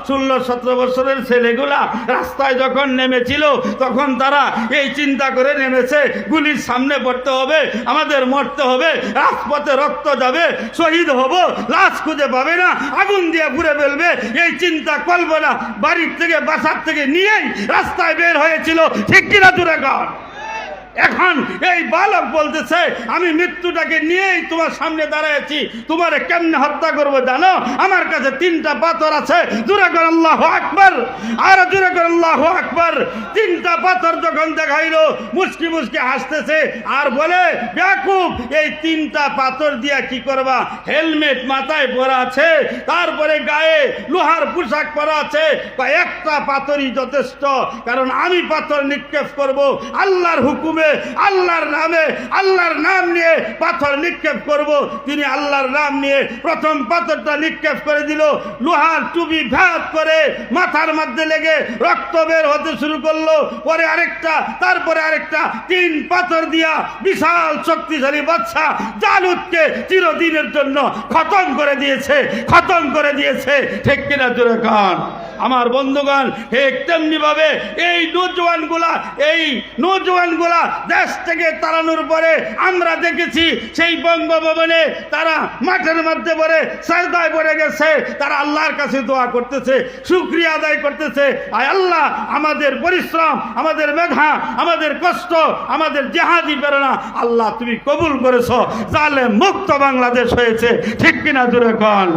16-17 বছরের ছেলেগুলা রাস্তায় যখন নেমেছিল তখন তারা এই চিন্তা করে নেমেছে গুলির সামনে পড়তে হবে, আমাদের মরতে হবে, রাজপথে রক্ত যাবে, শহীদ হব, লাশ খুঁজে পাবে না, আগুন দিয়ে পুড়ে ফেলবে, এই চিন্তা কল্পনা বাড়ির থেকে বাসার থেকে নিয়েই রাস্তায় বের হয়েছিল। ঠিক কিনা জোরে কর? এখন এই বালক বলতেছে আমি মৃত্যুটাকে নিয়েই তোমার সামনে দাঁড়াইছি, তোমারে কেমনে হত্যা করবো জানো? আমার কাছে 3টা পাথর আছে। জোরে করে আল্লাহু আকবার, আর জোরে করে আল্লাহু আকবার। 3টা পাথর যখন দেখাইলো মুস্কি মুস্কি হাসতেছে আর বলে বেয়াকুব, এই 3টা পাথর দিয়া কি করবা? হেলমেট মাথায় পরা আছে, তারপরে গায়ে লোহার পোশাক পরা আছে, একটা পাথরই যথেষ্ট, কারণ আমি পাথর নিক্ষেপ করব আল্লাহর হুকুমে, আল্লাহর নামে, আল্লাহর নাম নিয়ে পাথর নিক্ষেপ করব। তিনি আল্লাহর নাম নিয়ে প্রথম পাথরটা নিক্ষেপ করে দিল, লোহার টুপি ভেদ করে মাথার মধ্যে লেগে রক্ত বের হতে শুরু করলো, পরে আরেকটা, তারপরে আরেকটা, 3 পাথর দিয়া বিশাল শক্তিশালী বাদশা জালুতকে চিরদিনের জন্য খতম করে দিয়েছে, খতম করে দিয়েছে। ঠিক কিনা জোরে কান? আমার বন্ধুগণ, ঠিক তেমনি ভাবে এই নৌজওয়ানগুলা দেশ থেকে তাড়ানোর পরে আমরা দেখেছি সেই বঙ্গভবনে তারা মাঠের মধ্যে পড়ে সাজদায় পড়ে গেছে, তারা আল্লাহর কাছে দোয়া করতেছে, শুকরিয়া আদায় করতেছে, আয় আল্লাহ আমাদের পরিশ্রম, আমাদের মেধা, আমাদের কষ্ট, আমাদের জিহাদি প্রেরণা আল্লাহ তুমি কবুল করেছো, জালেম মুক্ত বাংলাদেশ হয়েছে। ঠিক কিনা জোরে কোন?